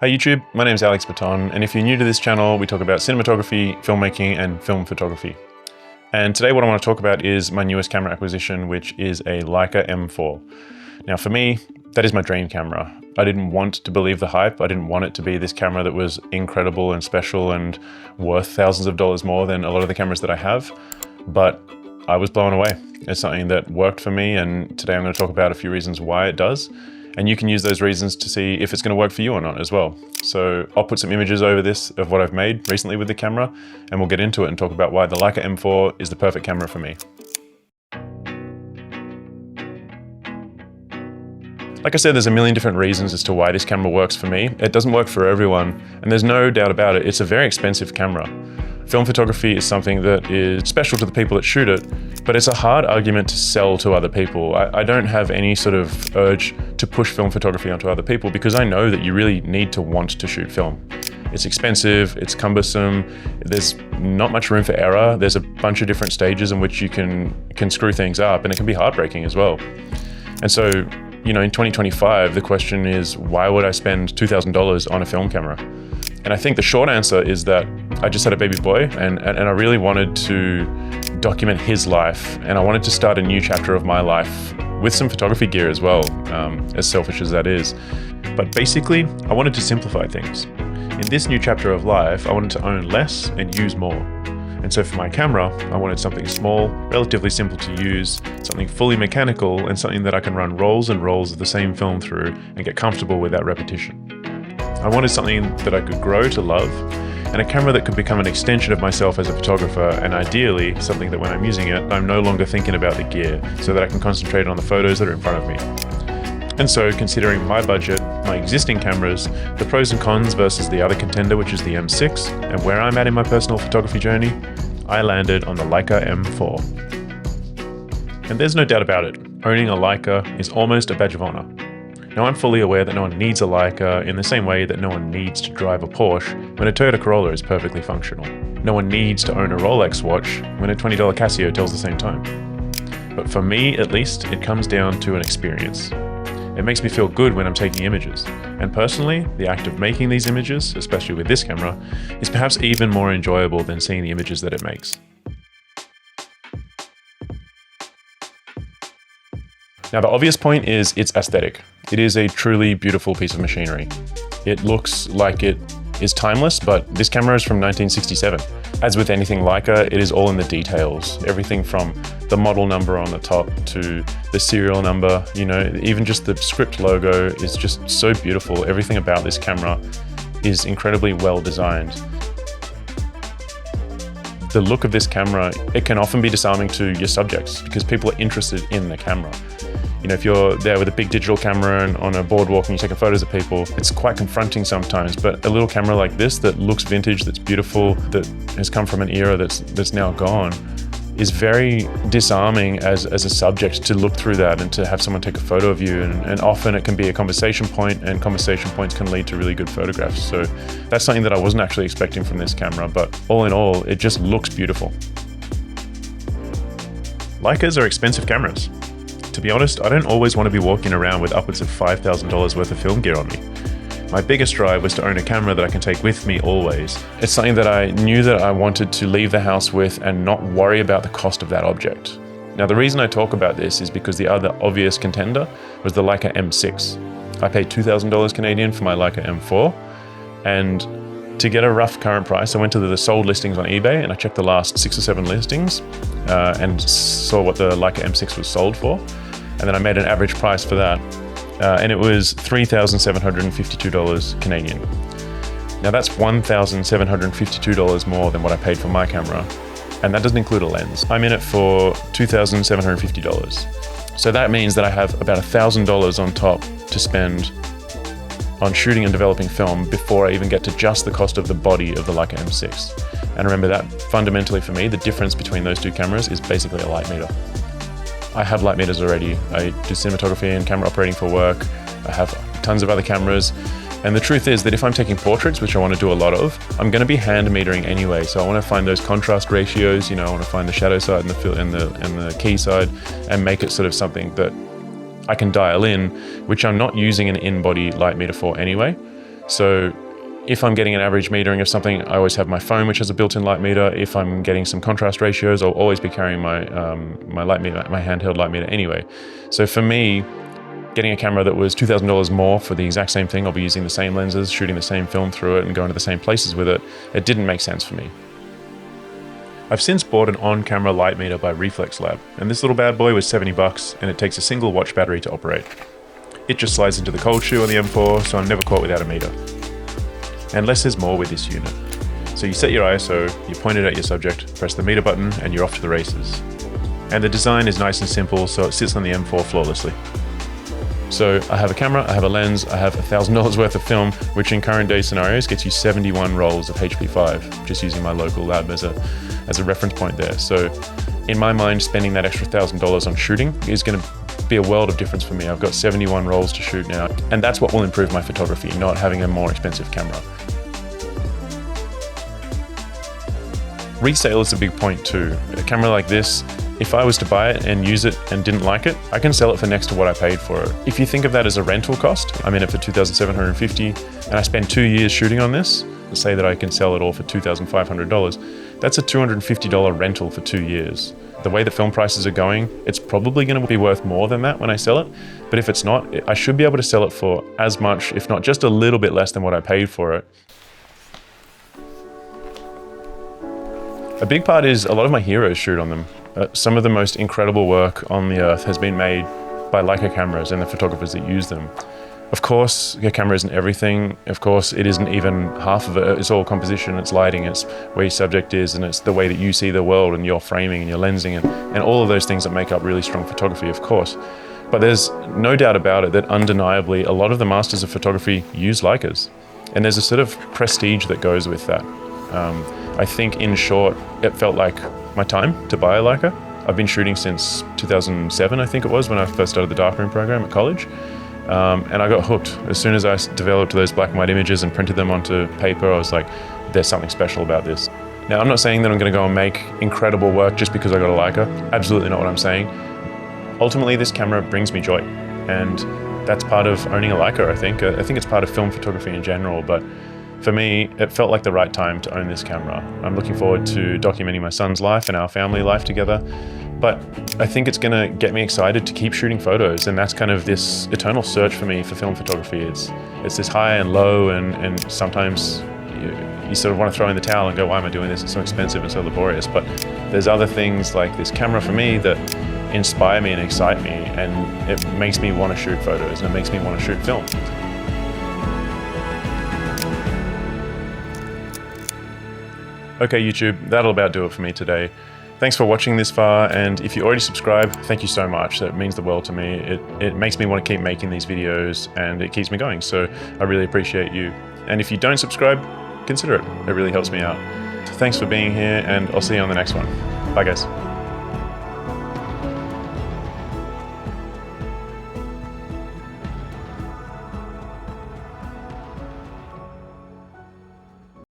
Hey YouTube, my name is Alex Baton, and if you're new to this channel, we talk about cinematography, filmmaking, and film photography. And today what I want to talk about is my newest camera acquisition, which is a Leica M4. Now for me, that is my dream camera. I didn't want to believe the hype. I didn't want it to be this camera that was incredible and special and worth thousands of dollars more than a lot of the cameras that I have, but I was blown away. It's something that worked for me, and today I'm going to talk about a few reasons why it does. And you can use those reasons to see if it's going to work for you or not as well. So I'll put some images over this of what I've made recently with the camera, and we'll get into it and talk about why the Leica M4 is the perfect camera for me. Like I said, there's a million different reasons as to why this camera works for me. It doesn't work for everyone, and there's no doubt about it. It's a very expensive camera. Film photography is something that is special to the people that shoot it, but it's a hard argument to sell to other people. I don't have any sort of urge to push film photography onto other people because I know that you really need to want to shoot film. It's expensive, it's cumbersome, there's not much room for error, there's a bunch of different stages in which you can screw things up, and it can be heartbreaking as well. And so, you know, in 2025, the question is, why would I spend $2,000 on a film camera? And I think the short answer is that I just had a baby boy, and I really wanted to document his life, and I wanted to start a new chapter of my life with some photography gear as well, as selfish as that is. But basically, I wanted to simplify things. In this new chapter of life, I wanted to own less and use more. And so for my camera, I wanted something small, relatively simple to use, something fully mechanical, and something that I can run rolls and rolls of the same film through and get comfortable with that repetition. I wanted something that I could grow to love, and a camera that could become an extension of myself as a photographer, and ideally something that when I'm using it, I'm no longer thinking about the gear, so that I can concentrate on the photos that are in front of me. And so, considering my budget, my existing cameras, the pros and cons versus the other contender, which is the M6, and where I'm at in my personal photography journey, I landed on the Leica M4. And there's no doubt about it, owning a Leica is almost a badge of honor. Now I'm fully aware that no one needs a Leica in the same way that no one needs to drive a Porsche when a Toyota Corolla is perfectly functional. No one needs to own a Rolex watch when a $20 Casio tells the same time. But for me, at least, it comes down to an experience. It makes me feel good when I'm taking images. And personally, the act of making these images, especially with this camera, is perhaps even more enjoyable than seeing the images that it makes. Now, the obvious point is its aesthetic. It is a truly beautiful piece of machinery. It looks like it is timeless, but this camera is from 1967. As with anything Leica, it is all in the details. Everything from the model number on the top to the serial number, you know, even just the script logo is just so beautiful. Everything about this camera is incredibly well designed. The look of this camera, it can often be disarming to your subjects because people are interested in the camera. You know, if you're there with a big digital camera and on a boardwalk and you're taking photos of people, it's quite confronting sometimes, but a little camera like this that looks vintage, that's beautiful, that has come from an era that's now gone, is very disarming as a subject to look through that and to have someone take a photo of you. And often it can be a conversation point, and conversation points can lead to really good photographs. So that's something that I wasn't actually expecting from this camera, but all in all, it just looks beautiful. Leicas are expensive cameras. To be honest, I don't always want to be walking around with upwards of $5,000 worth of film gear on me. My biggest drive was to own a camera that I can take with me always. It's something that I knew that I wanted to leave the house with and not worry about the cost of that object. Now, the reason I talk about this is because the other obvious contender was the Leica M6. I paid $2,000 Canadian for my Leica M4, and to get a rough current price, I went to the sold listings on eBay and I checked the last 6 or 7 listings and saw what the Leica M6 was sold for. And then I made an average price for that, and it was $3,752 Canadian. Now that's $1,752 more than what I paid for my camera, and that doesn't include a lens. I'm in it for $2,750. So that means that I have about $1,000 on top to spend on shooting and developing film before I even get to just the cost of the body of the Leica M6. And remember that fundamentally for me, the difference between those two cameras is basically a light meter. I have light meters already. I do cinematography and camera operating for work. I have tons of other cameras. And the truth is that if I'm taking portraits, which I want to do a lot of, I'm going to be hand metering anyway. So I want to find those contrast ratios, you know, I want to find the shadow side and the key side and make it sort of something that I can dial in, which I'm not using an in-body light meter for anyway. So if I'm getting an average metering of something, I always have my phone, which has a built-in light meter. If I'm getting some contrast ratios, I'll always be carrying my my light meter, my handheld light meter anyway. So for me, getting a camera that was $2,000 more for the exact same thing, I'll be using the same lenses, shooting the same film through it and going to the same places with it, it didn't make sense for me. I've since bought an on-camera light meter by Reflex Lab, and this little bad boy was $70 and it takes a single watch battery to operate. It just slides into the cold shoe on the M4, so I'm never caught without a meter. And less is more with this unit. So you set your ISO, you point it at your subject, press the meter button, and you're off to the races. And the design is nice and simple, so it sits on the M4 flawlessly. So I have a camera, I have a lens, I have $1,000 worth of film, which in current day scenarios gets you 71 rolls of HP5, just using my local lab as a reference point there. So in my mind, spending that extra $1,000 on shooting is going to be a world of difference for me. I've got 71 rolls to shoot now, and that's what will improve my photography, not having a more expensive camera. Resale is a big point too. A camera like this, if I was to buy it and use it and didn't like it, I can sell it for next to what I paid for it. If you think of that as a rental cost, I'm in it for $2,750 and I spend 2 years shooting on this, let's say that I can sell it all for $2,500, that's a $250 rental for 2 years. The way the film prices are going, it's probably going to be worth more than that when I sell it. But if it's not, I should be able to sell it for as much, if not just a little bit less than what I paid for it. A big part is a lot of my heroes shoot on them. Some of the most incredible work on the earth has been made by Leica cameras and the photographers that use them. Of course, your camera isn't everything. Of course, it isn't even half of it. It's all composition, it's lighting, it's where your subject is, and it's the way that you see the world and your framing and your lensing and all of those things that make up really strong photography, of course. But there's no doubt about it that undeniably a lot of the masters of photography use Leicas. And there's a sort of prestige that goes with that. I think in short, it felt like my time to buy a Leica. I've been shooting since 2007, I think it was, when I first started the darkroom program at college. And I got hooked. As soon as I developed those black and white images and printed them onto paper, I was like, there's something special about this. Now, I'm not saying that I'm going to go and make incredible work just because I got a Leica. Absolutely not what I'm saying. Ultimately, this camera brings me joy. And that's part of owning a Leica, I think. I think it's part of film photography in general, but for me, it felt like the right time to own this camera. I'm looking forward to documenting my son's life and our family life together. But I think it's going to get me excited to keep shooting photos, and that's kind of this eternal search for me for film photography. It's this high and low, and sometimes you sort of want to throw in the towel and go, why am I doing this? It's so expensive and so laborious. But there's other things like this camera for me that inspire me and excite me, and it makes me want to shoot photos, and it makes me want to shoot film. Okay, YouTube, that'll about do it for me today. Thanks for watching this far, and if you already subscribed, thank you so much. That means the world to me. It makes me want to keep making these videos, and it keeps me going, so I really appreciate you. And if you don't subscribe, consider it. It really helps me out. Thanks for being here, and I'll see you on the next one. Bye, guys.